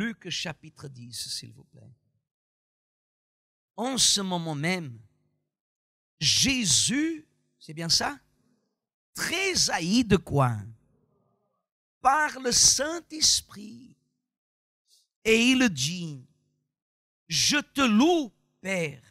Luc chapitre 10, s'il vous plaît. En ce moment même, Jésus, c'est bien ça? Très haï de quoi? Par le Saint-Esprit. Et il dit, je te loue, Père,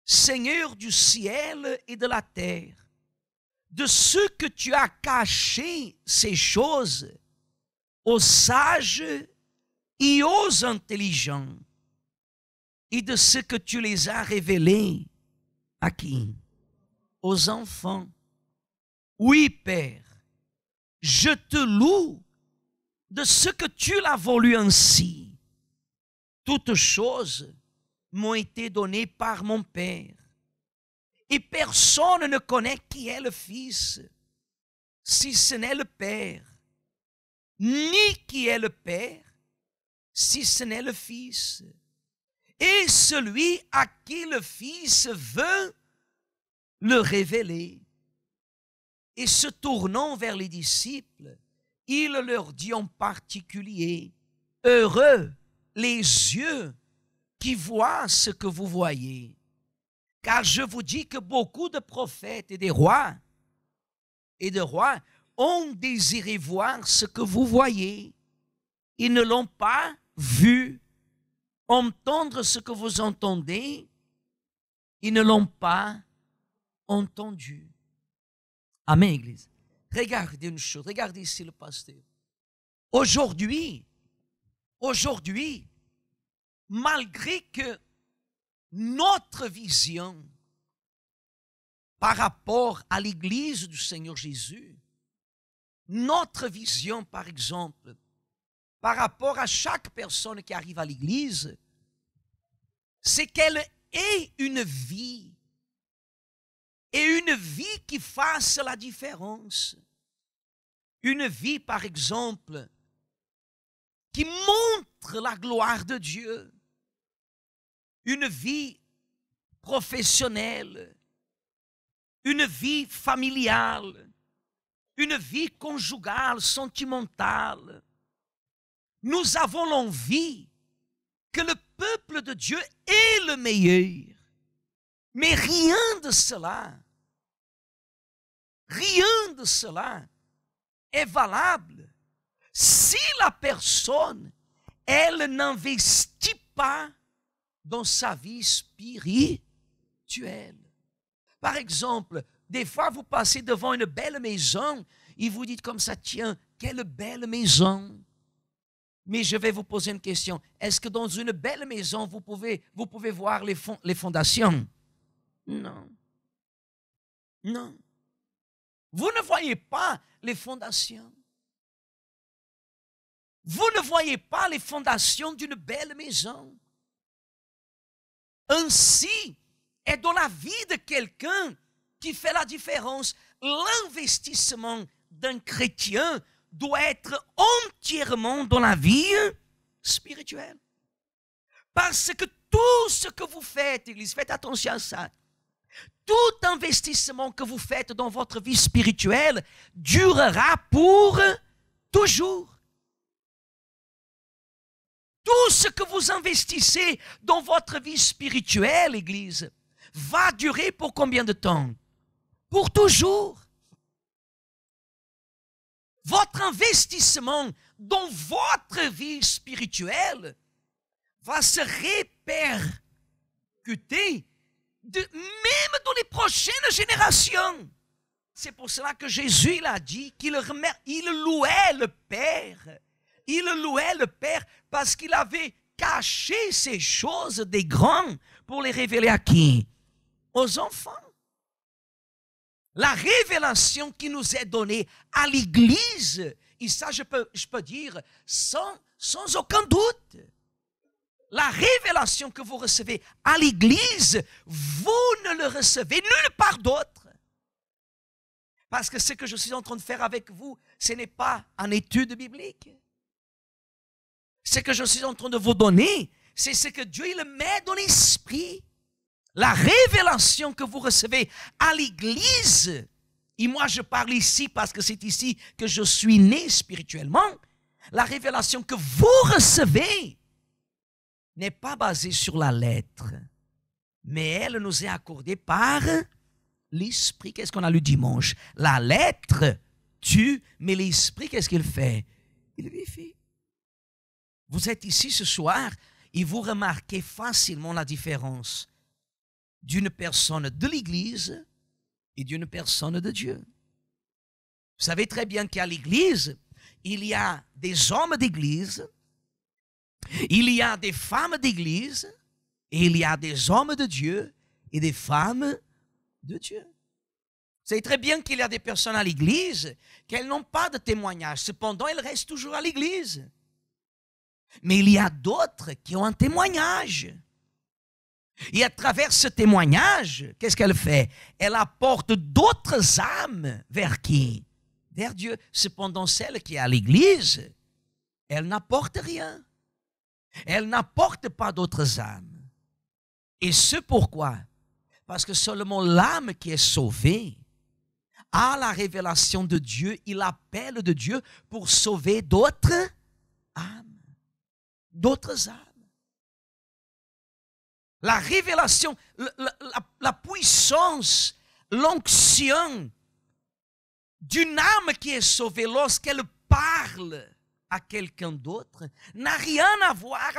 Seigneur du ciel et de la terre, de ce que tu as caché ces choses aux sages et aux intelligents, et de ce que tu les as révélés à qui? Aux enfants. Oui, Père, je te loue de ce que tu l'as voulu ainsi. Toutes choses m'ont été données par mon Père. Et personne ne connaît qui est le Fils, si ce n'est le Père, ni qui est le Père, si ce n'est le Fils. Et celui à qui le Fils veut le révéler. Et se tournant vers les disciples, il leur dit en particulier, heureux les yeux qui voient ce que vous voyez. Car je vous dis que beaucoup de prophètes et de rois ont désiré voir ce que vous voyez. Ils ne l'ont pas vu. Entendre ce que vous entendez, ils ne l'ont pas entendu. Amen, Église. Regardez une chose, regardez ici le pasteur. Aujourd'hui, malgré que notre vision par rapport à l'Église du Seigneur Jésus, notre vision, par exemple, par rapport à chaque personne qui arrive à l'Église, c'est qu'elle ait une vie, et une vie qui fasse la différence. Une vie, par exemple, qui montre la gloire de Dieu. Une vie professionnelle, une vie familiale, une vie conjugale, sentimentale. Nous avons l'envie que le peuple de Dieu est le meilleur. Mais rien de cela est valable si la personne, elle n'investit pas dans sa vie spirituelle. Par exemple, des fois vous passez devant une belle maison et vous dites comme ça, tiens, quelle belle maison. Mais je vais vous poser une question. Est-ce que dans une belle maison, vous pouvez voir les fondations? Non. Non. Vous ne voyez pas les fondations. Vous ne voyez pas les fondations d'une belle maison. Ainsi est dans la vie de quelqu'un qui fait la différence. L'investissement d'un chrétien doit être entièrement dans la vie spirituelle. Parce que tout ce que vous faites, Église, faites attention à ça. Tout investissement que vous faites dans votre vie spirituelle durera pour toujours. Tout ce que vous investissez dans votre vie spirituelle, Église, va durer pour combien de temps? Pour toujours. Votre investissement dans votre vie spirituelle va se répercuter même dans les prochaines générations. C'est pour cela que Jésus il a dit qu'il louait le Père. Il louait le Père parce qu'il avait caché ces choses des grands pour les révéler à qui? Aux enfants. La révélation qui nous est donnée à l'Église, et ça je peux dire sans aucun doute, la révélation que vous recevez à l'Église, vous ne le recevez nulle part d'autre. Parce que ce que je suis en train de faire avec vous, ce n'est pas une étude biblique. Ce que je suis en train de vous donner, c'est ce que Dieu il met dans l'esprit. La révélation que vous recevez à l'Église, et moi je parle ici parce que c'est ici que je suis né spirituellement, La révélation que vous recevez n'est pas basée sur la lettre, mais elle nous est accordée par l'Esprit. Qu'est-ce qu'on a lu dimanche? La lettre tue, mais l'Esprit, qu'est-ce qu'il fait? Il vivifie. Vous êtes ici ce soir et vous remarquez facilement la différence d'une personne de l'Église et d'une personne de Dieu. Vous savez très bien qu'à l'Église, il y a des hommes d'Église, il y a des femmes d'Église, et il y a des hommes de Dieu et des femmes de Dieu. Vous savez très bien qu'il y a des personnes à l'Église qui n'ont pas de témoignage. Cependant, elles restent toujours à l'Église. Mais il y a d'autres qui ont un témoignage. Et à travers ce témoignage, qu'est-ce qu'elle fait? Elle apporte d'autres âmes vers qui? Vers Dieu. Cependant, celle qui est à l'Église, elle n'apporte rien. Elle n'apporte pas d'autres âmes. Et ce pourquoi? Parce que seulement l'âme qui est sauvée a la révélation de Dieu, il appelle de Dieu pour sauver d'autres âmes. D'autres âmes. La révélation, la puissance, l'onction d'une âme qui est sauvée lorsqu'elle parle à quelqu'un d'autre n'a rien à voir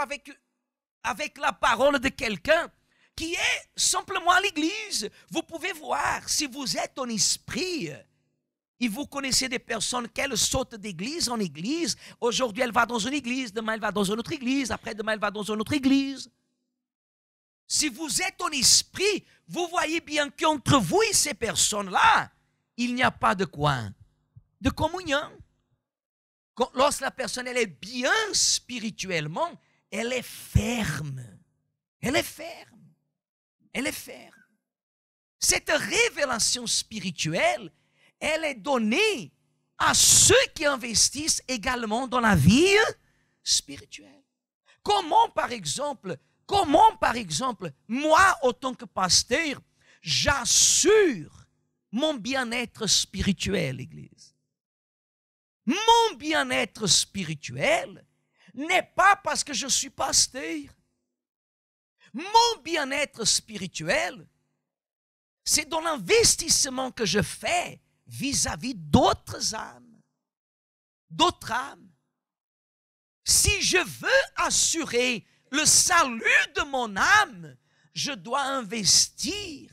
avec la parole de quelqu'un qui est simplement à l'église. Vous pouvez voir, si vous êtes en esprit, et vous connaissez des personnes qu'elles sautent d'église en église. Aujourd'hui, elle va dans une église, demain, elle va dans une autre église, après-demain, elle va dans une autre église. Si vous êtes en esprit, vous voyez bien qu'entre vous et ces personnes-là, il n'y a pas de quoi? De communion. Lorsque la personne elle est bien spirituellement, elle est ferme. Elle est ferme. Elle est ferme. Cette révélation spirituelle, elle est donnée à ceux qui investissent également dans la vie spirituelle. Comment, par exemple, moi, en tant que pasteur, j'assure mon bien-être spirituel, Église? Mon bien-être spirituel n'est pas parce que je suis pasteur. Mon bien-être spirituel, c'est dans l'investissement que je fais vis-à-vis d'autres âmes. D'autres âmes. Si je veux assurer le salut de mon âme, je dois investir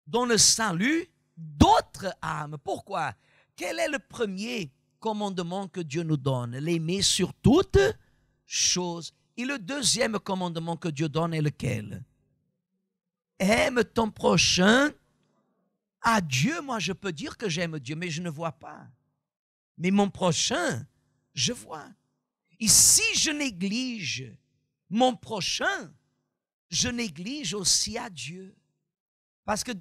dans le salut d'autres âmes. Pourquoi? Quel est le premier commandement que Dieu nous donne? L'aimer sur toutes choses. Et le deuxième commandement que Dieu donne est lequel? Aime ton prochain. À Dieu, moi je peux dire que j'aime Dieu, mais je ne vois pas. Mais mon prochain, je vois. Et si je néglige mon prochain, je néglige aussi à Dieu. Parce que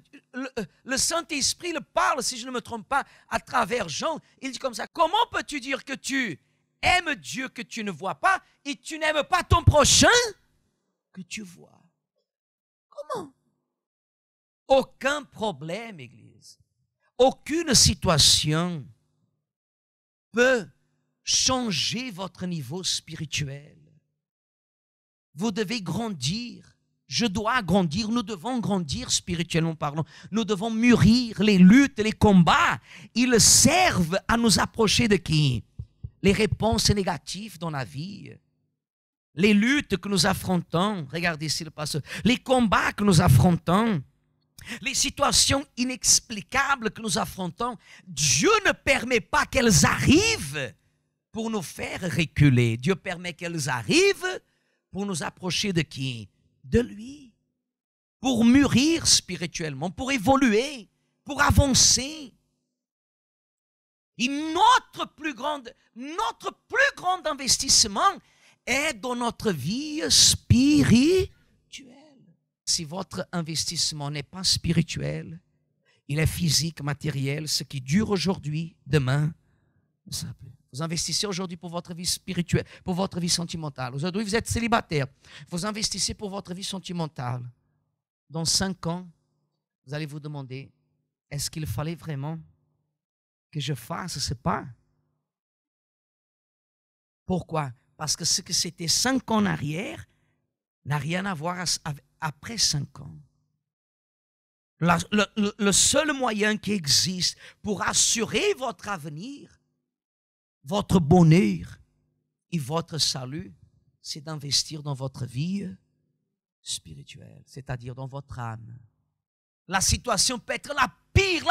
le Saint-Esprit le parle, si je ne me trompe pas, à travers Jean. Il dit comme ça, comment peux-tu dire que tu aimes Dieu que tu ne vois pas et tu n'aimes pas ton prochain que tu vois? Comment? Aucun problème, Église. Aucune situation peut changer votre niveau spirituel. Vous devez grandir. Je dois grandir. Nous devons grandir spirituellement parlant. Nous devons mûrir. Les luttes, les combats, ils servent à nous approcher de qui? Les réponses négatives dans la vie. Les luttes que nous affrontons. Regardez ici le passage. Les combats que nous affrontons. Les situations inexplicables que nous affrontons. Dieu ne permet pas qu'elles arrivent pour nous faire reculer. Dieu permet qu'elles arrivent pour nous approcher de qui? De lui. Pour mûrir spirituellement, pour évoluer, pour avancer. Et notre plus grand investissement est dans notre vie spirituelle. Si votre investissement n'est pas spirituel, il est physique, matériel, ce qui dure aujourd'hui, demain, ça peut. Vous investissez aujourd'hui pour votre vie spirituelle, pour votre vie sentimentale. Aujourd'hui, vous êtes célibataire. Vous investissez pour votre vie sentimentale. Dans 5 ans, vous allez vous demander, est-ce qu'il fallait vraiment que je fasse ce pas? Pourquoi? Parce que ce que c'était 5 ans en arrière n'a rien à voir après 5 ans. Le seul moyen qui existe pour assurer votre avenir, votre bonheur et votre salut, c'est d'investir dans votre vie spirituelle, c'est-à-dire dans votre âme. La situation peut être la pire.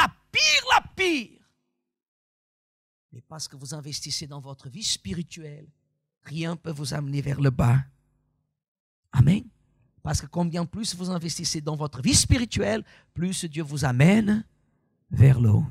Mais parce que vous investissez dans votre vie spirituelle, rien ne peut vous amener vers le bas. Amen. Parce que combien plus vous investissez dans votre vie spirituelle, plus Dieu vous amène vers le haut.